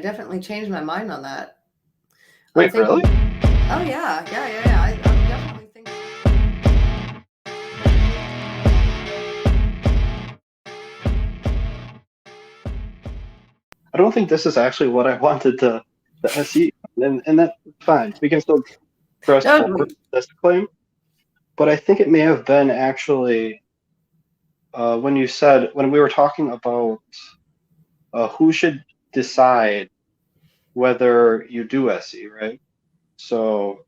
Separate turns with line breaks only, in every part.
definitely changed my mind on that.
Wait, really?
Oh yeah. I'm definitely thinking.
I don't think this is actually what I wanted the SE, and that's fine. We can still press forward this claim, but I think it may have been actually when we were talking about who should decide whether you do SE, right? So,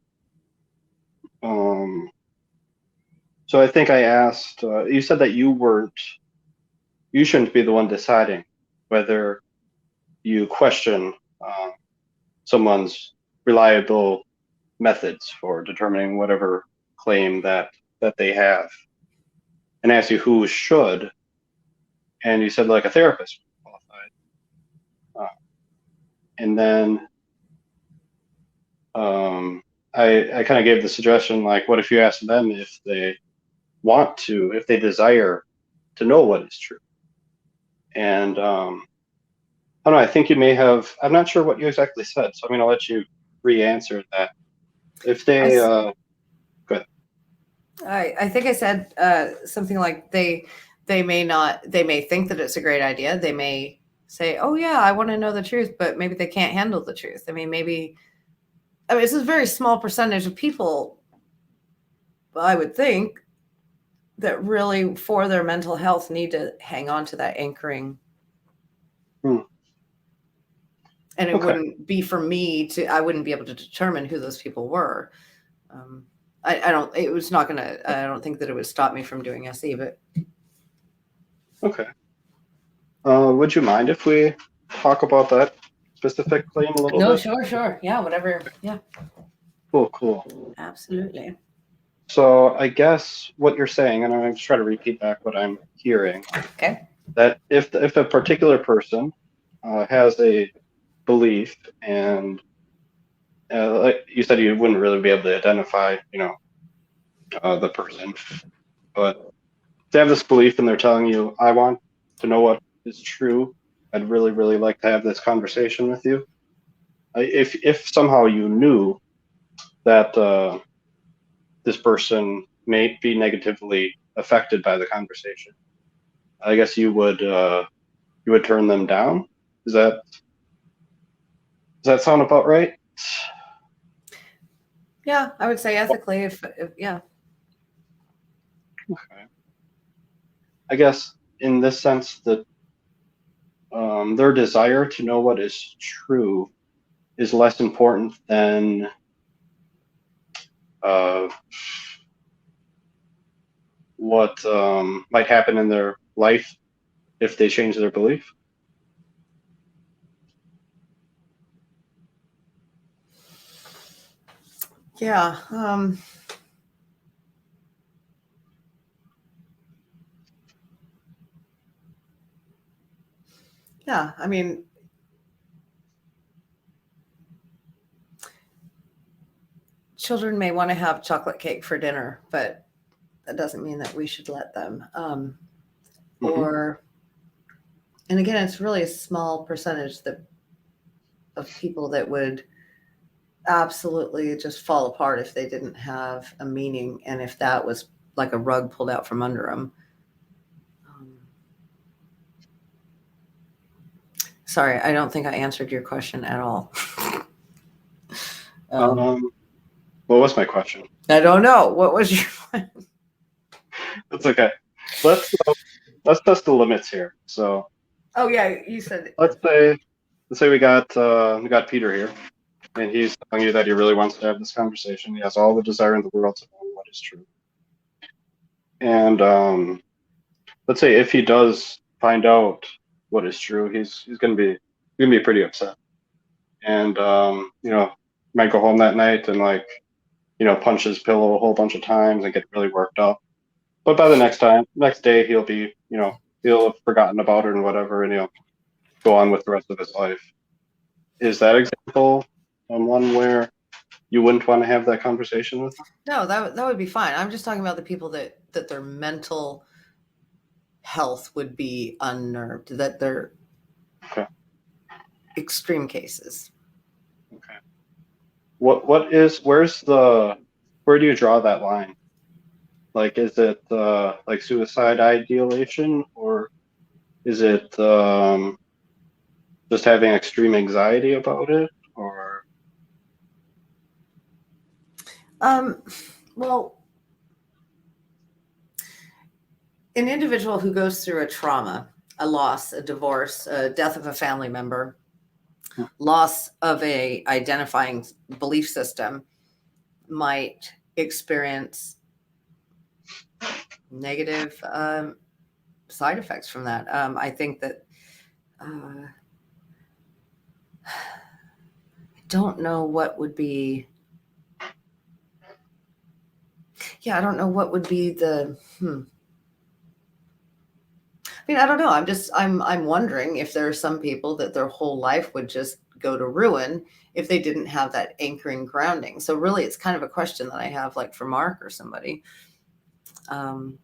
so I think I asked. You said that you shouldn't be the one deciding whether you question someone's reliable methods for determining whatever claim that they have, and asked you who should, and you said like a therapist would be qualified, and then I kind of gave the suggestion like, what if you ask them if they if they desire to know what is true, and I don't know, I think you may have, I'm not sure what you exactly said, so I'm going to let you re-answer that. If they, go ahead.
I think I said something like they may think that it's a great idea. They may say, oh yeah, I want to know the truth, but maybe they can't handle the truth. I mean, it's a very small percentage of people, I would think, that really for their mental health need to hang on to that anchoring. And it wouldn't be for me I wouldn't be able to determine who those people were. I don't think that it would stop me from doing SE, but.
Okay. Would you mind if we talk about that specific claim a little bit?
No, sure. Yeah, whatever. Yeah.
Cool.
Absolutely.
So I guess what you're saying, and I'm going to try to repeat back what I'm hearing.
Okay.
That if a particular person has a belief, and like you said, you wouldn't really be able to identify, the person, but they have this belief and they're telling you, I want to know what is true. I'd really, really like to have this conversation with you. If somehow you knew that this person may be negatively affected by the conversation, I guess you would turn them down. Does that sound about right?
Yeah, I would say ethically, if yeah.
Okay. I guess in this sense that their desire to know what is true is less important than what might happen in their life if they change their belief.
Yeah. Yeah, I mean, children may want to have chocolate cake for dinner, but that doesn't mean that we should let them. And again, it's really a small percentage of people that would absolutely just fall apart if they didn't have a meaning, and if that was like a rug pulled out from under them. Sorry, I don't think I answered your question at all.
What was my question?
I don't know. What was your question?
That's okay. Let's test the limits here. So.
Oh yeah, you said.
Let's say we got Peter here, and he's telling you that he really wants to have this conversation. He has all the desire in the world to know what is true. And let's say if he does find out what is true, he's gonna be pretty upset, and might go home that night and punch his pillow a whole bunch of times and get really worked up. But by the next day, he'll be he'll have forgotten about it and whatever, and he'll go on with the rest of his life. Is that example one where you wouldn't want to have that conversation with them?
No, that would be fine. I'm just talking about the people that their mental health would be unnerved, that they're.
Okay.
extreme cases.
Okay. Where do you draw that line? Like, is it like suicide ideation, or is it just having extreme anxiety about it, or?
Well, an individual who goes through a trauma, a loss, a divorce, a death of a family member, loss of a identifying belief system might experience negative side effects from that. I think that I don't know what would be. Yeah, I don't know what would be the. I mean, I don't know. I'm wondering if there are some people that their whole life would just go to ruin if they didn't have that anchoring grounding. So really, it's kind of a question that I have, like for Mark or somebody.
So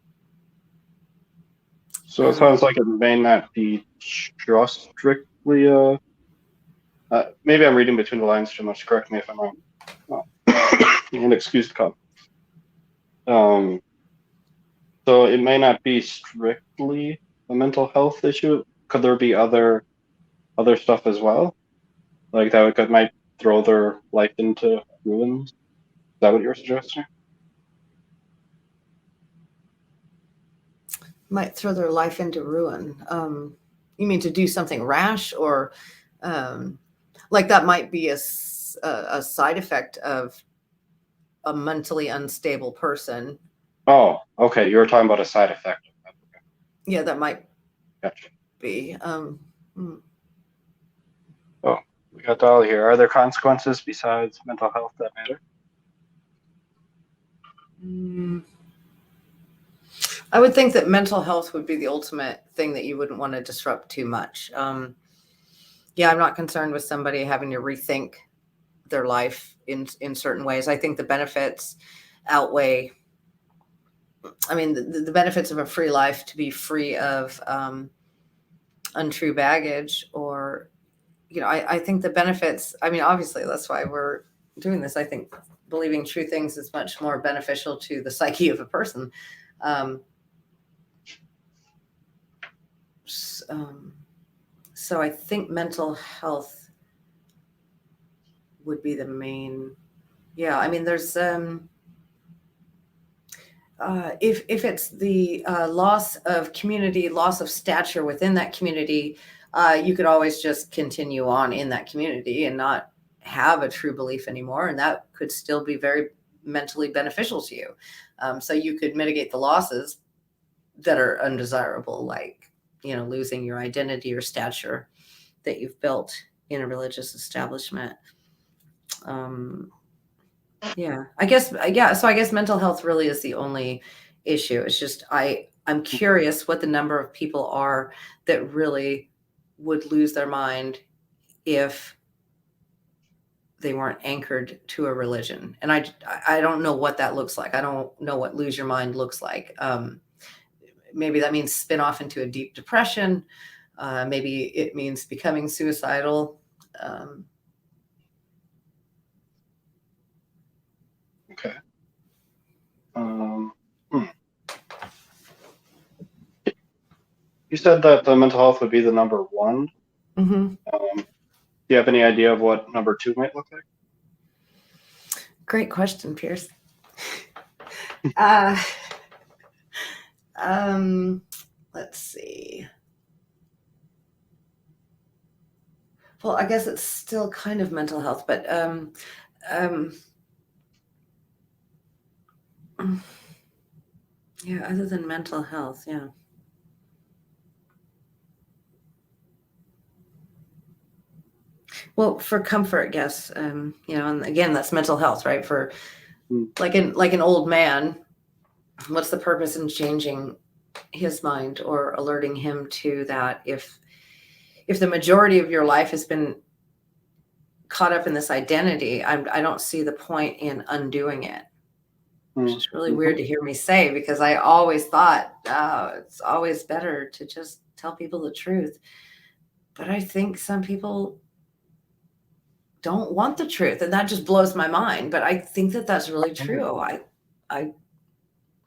it sounds like it may not be just strictly maybe I'm reading between the lines too much. Correct me if I'm wrong. And excuse the cough. So it may not be strictly a mental health issue. Could there be other stuff as well? Like that might throw their life into ruins? Is that what you're suggesting?
Might throw their life into ruin. You mean to do something rash, or like that might be a side effect of a mentally unstable person.
Oh, okay. You were talking about a side effect of that. Okay.
Yeah, that might
Gotcha.
be.
Oh, we got Dolly here. Are there consequences besides mental health that matter?
I would think that mental health would be the ultimate thing that you wouldn't want to disrupt too much. Yeah, I'm not concerned with somebody having to rethink their life in certain ways. I think the benefits outweigh. I mean, the benefits of a free life, to be free of untrue baggage, or I think the benefits. I mean, obviously, that's why we're doing this. I think believing true things is much more beneficial to the psyche of a person. So I think mental health would be the main. Yeah, I mean, there's if it's the loss of community, loss of stature within that community, you could always just continue on in that community and not have a true belief anymore, and that could still be very mentally beneficial to you. So you could mitigate the losses that are undesirable, like losing your identity or stature that you've built in a religious establishment. Yeah, I guess. So I guess mental health really is the only issue. It's just I'm curious what the number of people are that really would lose their mind if they weren't anchored to a religion. And I don't know what that looks like. I don't know what lose your mind looks like. Maybe that means spin off into a deep depression. Maybe it means becoming suicidal.
Okay. You said that the mental health would be the number one.
Mm-hmm.
Do you have any idea of what number two might look like?
Great question, Pierce. Let's see. Well, I guess it's still kind of mental health, but yeah, other than mental health, yeah. Well, for comfort, yes. And again, that's mental health, right? For like an old man, what's the purpose in changing his mind or alerting him to that if the majority of your life has been caught up in this identity? I don't see the point in undoing it. Which is really weird to hear me say, because I always thought, it's always better to just tell people the truth. But I think some people don't want the truth, and that just blows my mind. But I think that that's really true. I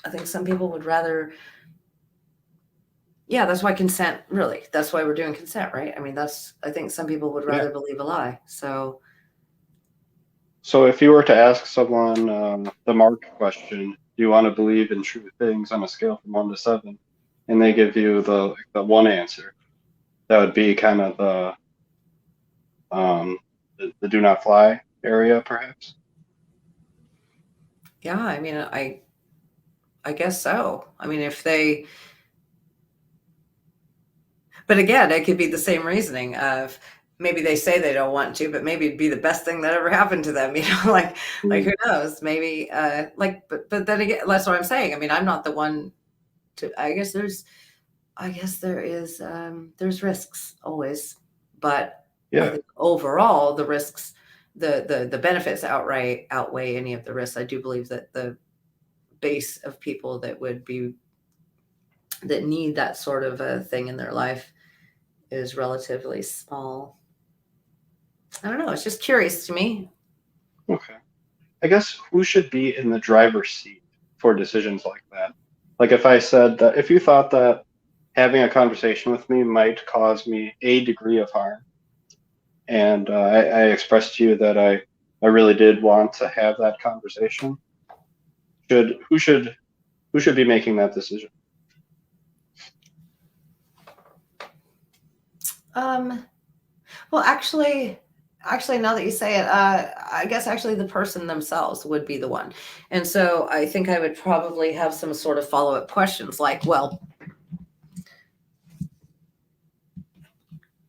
think some people would rather. Yeah, that's why consent. Really, that's why we're doing consent, right? I mean, I think some people would rather believe a lie. So
if you were to ask someone the Mark question, do you want to believe in true things on a scale from 1 to 7, and they give you the one answer, that would be kind of the do not fly area, perhaps.
yeah, I mean, I guess so. I mean, if they, but again, it could be the same reasoning of maybe they say they don't want to, but maybe it'd be the best thing that ever happened to them. Like who knows? Maybe but then again, that's what I'm saying. I mean, I'm not the one to. I guess there is there's risks always, but I think overall the risks, the benefits outweigh any of the risks. I do believe that the base of people that need that sort of a thing in their life is relatively small. I don't know. It's just curious to me.
Okay. I guess who should be in the driver's seat for decisions like that? Like if I said that, if you thought that having a conversation with me might cause me a degree of harm, and I expressed to you that I really did want to have that conversation, who should be making that decision?
Well, actually, now that you say it, I guess actually the person themselves would be the one. And so I think I would probably have some sort of follow-up questions like, well,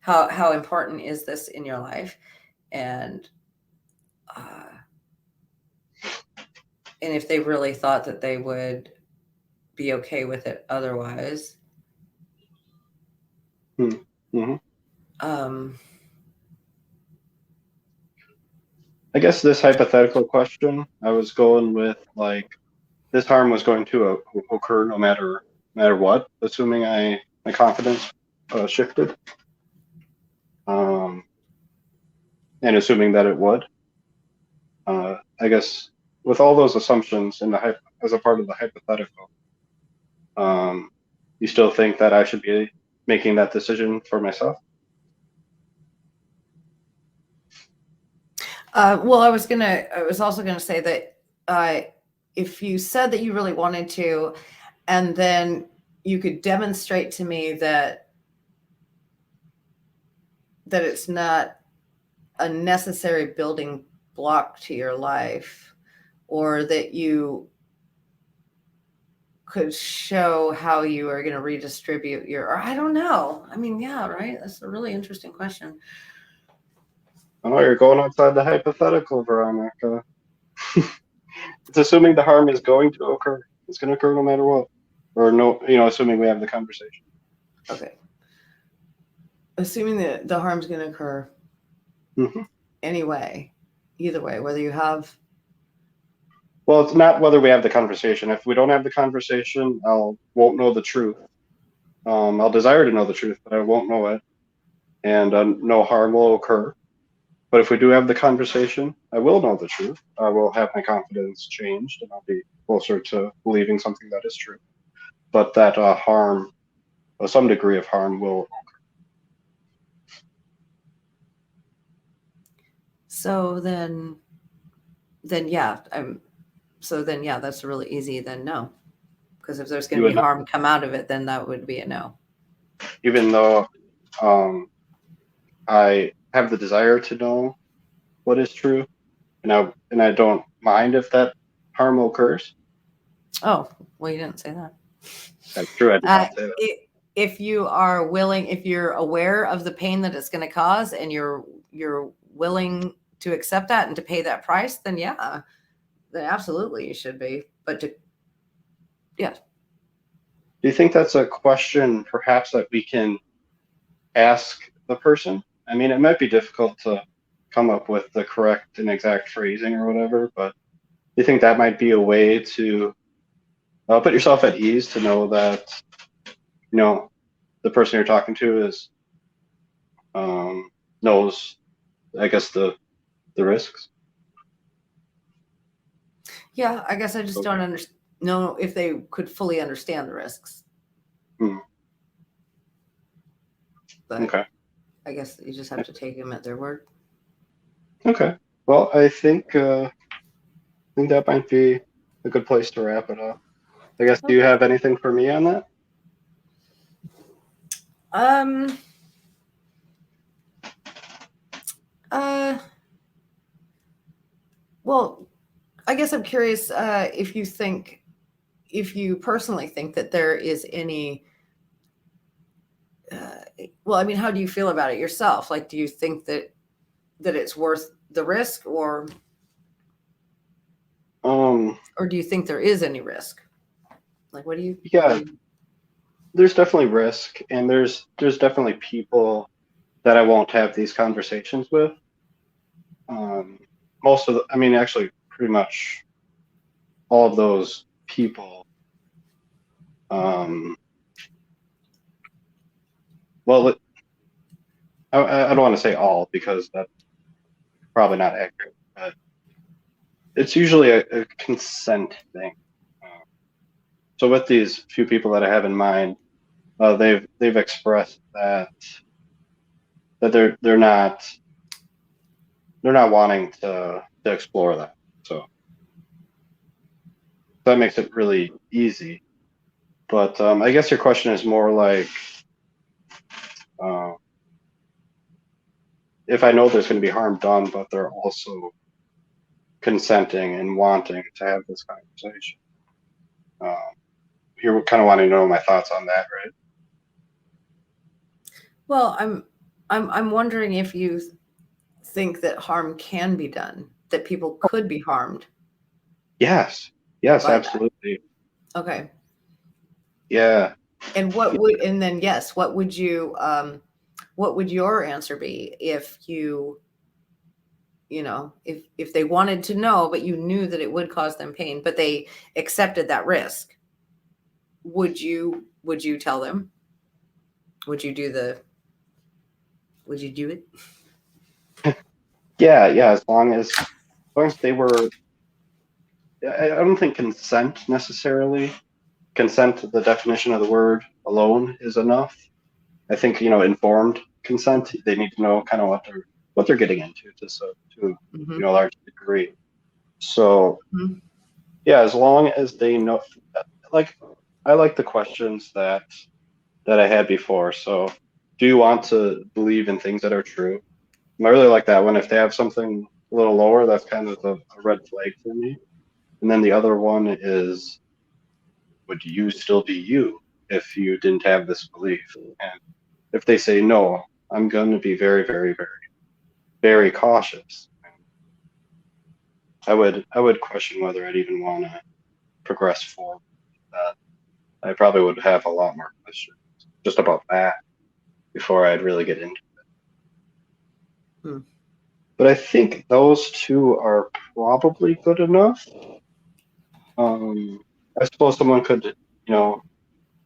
how important is this in your life? And if they really thought that they would be okay with it otherwise.
Mm-hmm. I guess this hypothetical question, I was going with like this harm was going to occur no matter what, assuming my confidence shifted, and assuming that it would. I guess with all those assumptions as a part of the hypothetical, you still think that I should be making that decision for myself?
Well, I was also gonna say that if you said that you really wanted to, and then you could demonstrate to me that it's not a necessary building block to your life, or that you could show how you are going to redistribute or I don't know. I mean, yeah, right. That's a really interesting question.
Oh, you're going outside the hypothetical, Veronica. It's assuming the harm is going to occur. It's going to occur no matter what. Or no, assuming we have the conversation.
Okay. Assuming that the harm's going to occur anyway, either way, whether you have.
Well, it's not whether we have the conversation. If we don't have the conversation, won't know the truth. I'll desire to know the truth, but I won't know it, and no harm will occur. But if we do have the conversation, I will know the truth. I will have my confidence changed, and I'll be closer to believing something that is true. But that harm, or some degree of harm, will occur.
So then yeah, that's really easy. Then no, because if there's going to be harm come out of it, then that would be a no.
Even though I have the desire to know what is true, and I don't mind if that harm occurs.
Oh, well, you didn't say that.
That's true. I did not say that.
If you are willing, if you're aware of the pain that it's going to cause, and you're willing to accept that and to pay that price, then yeah, then absolutely you should be. But yeah.
Do you think that's a question perhaps that we can ask the person? I mean, it might be difficult to come up with the correct and exact phrasing or whatever, but do you think that might be a way to put yourself at ease, to know that, the person you're talking to knows, I guess, the the risks.
Yeah, I guess I just
Okay.
don't know if they could fully understand the risks.
Hmm.
But
Okay.
I guess you just have to take them at their word.
Okay. Well, I think that might be a good place to wrap it up. I guess, do you
Okay.
have anything for me on that?
Um. Uh. Well, I guess I'm curious if you personally think that there is any. Well, I mean, how do you feel about it yourself? Like, do you think that it's worth the risk, or
Um,
do you think there is any risk? Like, what do you?
yeah, there's definitely risk, and there's definitely people that I won't have these conversations with. Um, I mean, actually, pretty much all of those people. Um, well, I don't want to say all because that's probably not accurate, but it's usually a consent thing. Uh, so with these few people that I have in mind, they've expressed that they're not wanting to explore that. So that makes it really easy. But I guess your question is more like uh, if I know there's going to be harm done, but they're also consenting and wanting to have this conversation. Uh, you're kind of wanting to know my thoughts on that, right?
Well, I'm wondering if you think that harm can be done, that people could be harmed
Yes, yes,
by that.
absolutely.
Okay.
Yeah.
And then yes, what would your answer be if if they wanted to know, but you knew that it would cause them pain, but they accepted that risk? Would you tell them? Would you do it?
Yeah. As long as they were, I don't think consent necessarily. Consent, the definition of the word alone is enough. I think informed consent. They need to know kind of what they're getting into to
Mm-hmm.
a large degree. So
Mm-hmm.
yeah, as long as they know, like I like the questions that I had before. So do you want to believe in things that are true? And I really like that one. If they have something a little lower, that's kind of a red flag for me. And then the other one is, would you still be you if you didn't have this belief? And if they say no, I'm going to be very, very, very, very cautious. I would question whether I'd even want to progress forward with that. I probably would have a lot more questions just about that before I'd really get into it.
Hmm.
But I think those two are probably good enough. Um, I suppose someone could,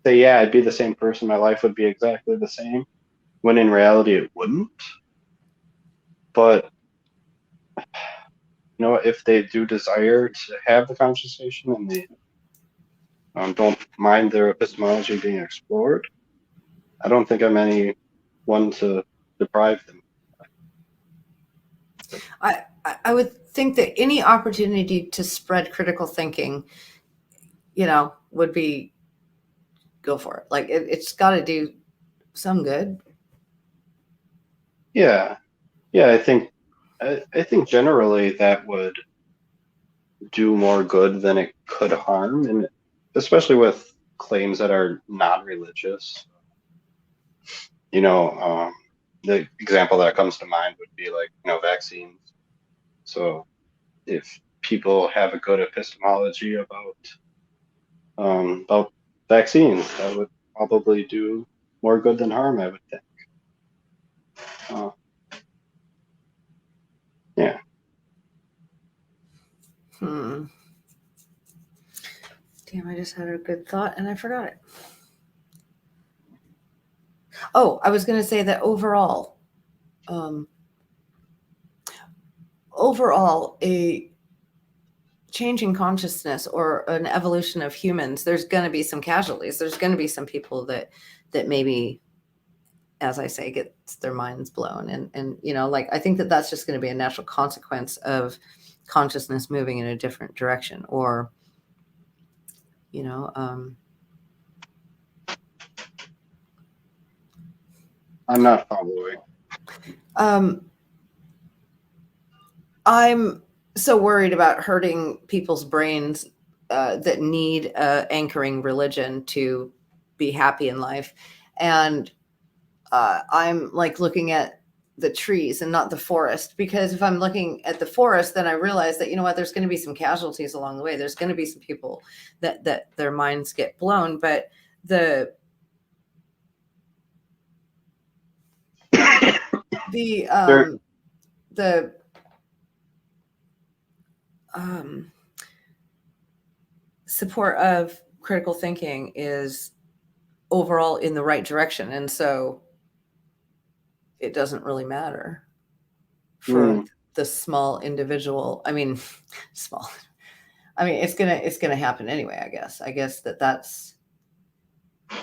say, yeah, I'd be the same person. My life would be exactly the same, when in reality it wouldn't. But if they do desire to have the conversation and they don't mind their epistemology being explored, I don't think I'm any one to deprive them.
I would think that any opportunity to spread critical thinking, would be go for it. Like it's got to do some good.
Yeah, yeah. I think generally that would do more good than it could harm, and especially with claims that are not religious. The example that comes to mind would be like vaccines. So if people have a good epistemology about vaccines, that would probably do more good than harm, I would think. Uh, yeah.
Hmm. Damn, I just had a good thought and I forgot it. Oh, I was going to say that overall, um, overall a changing consciousness or an evolution of humans, there's going to be some casualties. There's going to be some people that maybe, as I say, get their minds blown. And like, I think that that's just going to be a natural consequence of consciousness moving in a different direction, or,
I'm not following.
I'm so worried about hurting people's brains that need anchoring religion to be happy in life. And I'm like looking at the trees and not the forest, because if I'm looking at the forest, then I realize that, there's going to be some casualties along the way. There's going to be some people that their minds get blown, but the support of critical thinking is overall in the right direction. And so it doesn't really matter for the small individual. I mean, it's going to happen anyway, I guess that's,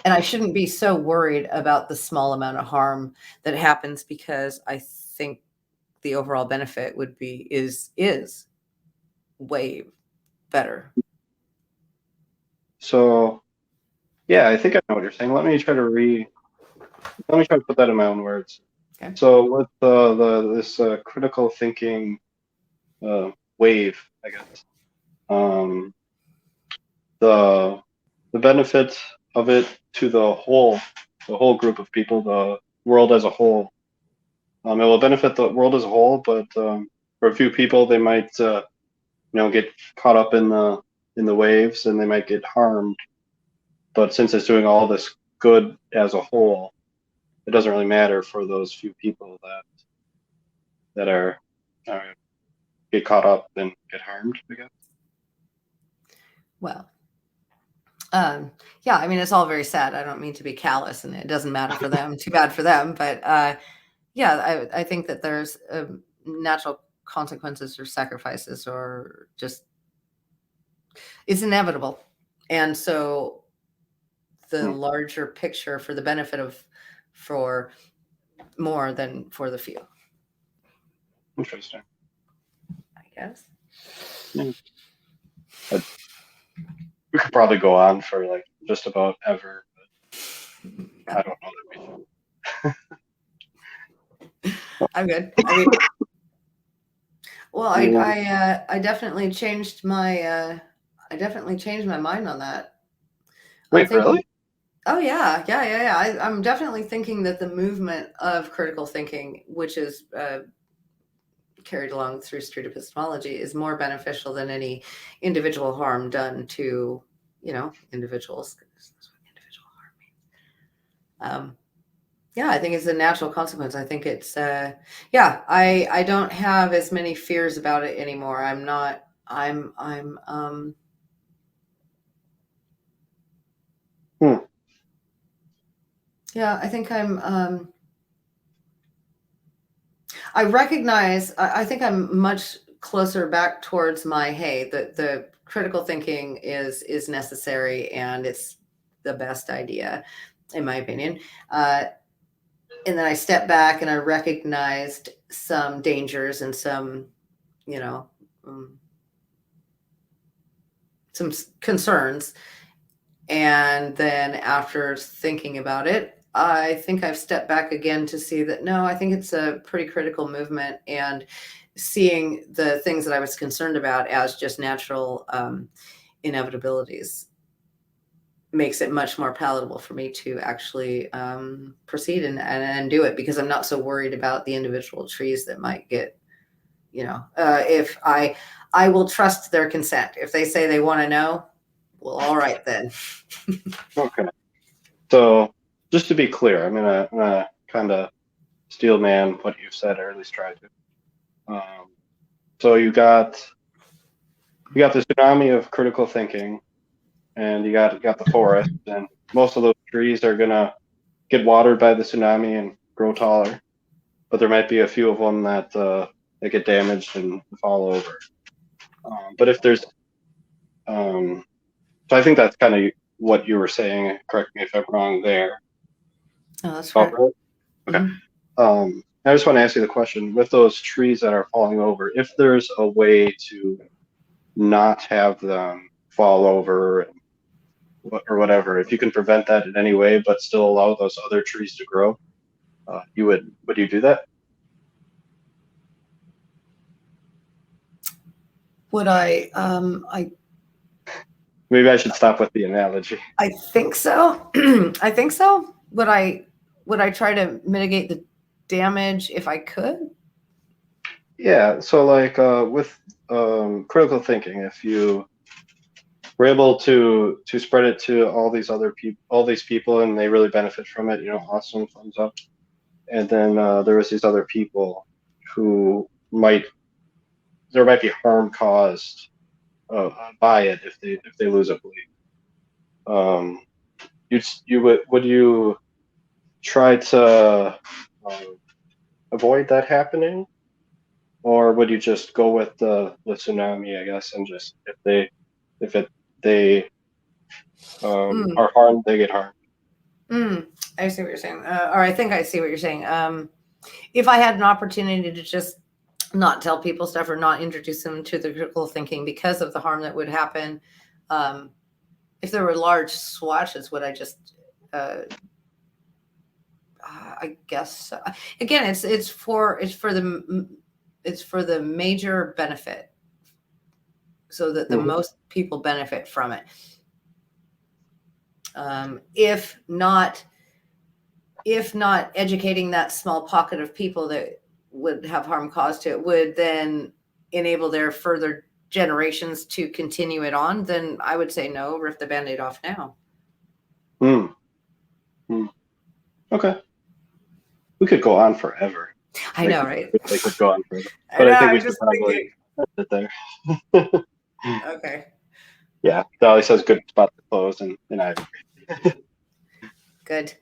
and I shouldn't be so worried about the small amount of harm that happens, because I think the overall benefit is way better.
So, yeah, I think I know what you're saying. Let me try to put that in my own words.
Okay.
So with this critical thinking wave, I guess, the benefit of it to the whole group of people, the world as a whole, it will benefit the world as a whole, but for a few people, they might get caught up in the waves, and they might get harmed. But since it's doing all this good as a whole, it doesn't really matter for those few people that are get caught up and get harmed, I guess.
Well, yeah, it's all very sad. I don't mean to be callous, and it doesn't matter for them. Too bad for them. But yeah, I think that there's natural consequences or sacrifices, or just it's inevitable. And so the larger picture for the benefit for more than for the few.
Interesting.
I guess.
Yeah. We could probably go on for like just about ever, but I don't know that we should.
I'm good. Well, I definitely changed my mind on that.
Wait, really?
Oh yeah. I'm definitely thinking that the movement of critical thinking, which is carried along through street epistemology, is more beneficial than any individual harm done to individuals. That's what individual harm means. Yeah, I think it's a natural consequence. I think it's I don't have as many fears about it anymore. Yeah, I think I recognize, I think I'm much closer back towards my, hey, the critical thinking is necessary, and it's the best idea, in my opinion. And then I stepped back and I recognized some dangers and some, some concerns. And then after thinking about it, I think I've stepped back again to see that, no, I think it's a pretty critical movement, and seeing the things that I was concerned about as just natural inevitabilities makes it much more palatable for me to actually proceed and do it, because I'm not so worried about the individual trees that might get, if I will trust their consent. If they say they want to know, well, all right then.
Okay. So just to be clear, I'm gonna kind of steel man what you've said, or at least try to. So you got the tsunami of critical thinking, and you got the forest, and most of those trees are gonna get watered by the tsunami and grow taller, but there might be a few of them that that get damaged and fall over. But if there's, so I think that's kind of what you were saying. Correct me if I'm wrong there.
Oh, that's right.
Okay. Mm-hmm. I just want to ask you the question, with those trees that are falling over, if there's a way to not have them fall over or whatever, if you can prevent that in any way, but still allow those other trees to grow, would you do that?
Would I
Maybe I should stop with the analogy.
I think so. I think so. Would I try to mitigate the damage if I could?
Yeah, so like with critical thinking, if you were able to spread it to all these other people, all these people, and they really benefit from it, awesome, thumbs up. And then there was these other people who there might be harm caused by it if they lose a belief. Would you try to avoid that happening, or would you just go with the tsunami, I guess, and just if they are harmed, they get harmed?
I see what you're saying, or I think I see what you're saying. If I had an opportunity to just not tell people stuff or not introduce them to the critical thinking because of the harm that would happen, if there were large swatches, would I just I guess again, it's for the major benefit, so that the most people benefit from it. If not educating that small pocket of people that would have harm caused to it would then enable their further generations to continue it on, then I would say no, rip the Band-Aid off now.
Okay. We could go on forever.
I know, right?
They could go on forever. But I think we should probably end it there.
Okay.
Yeah, Dolly says good spot to close, and I agree.
Good.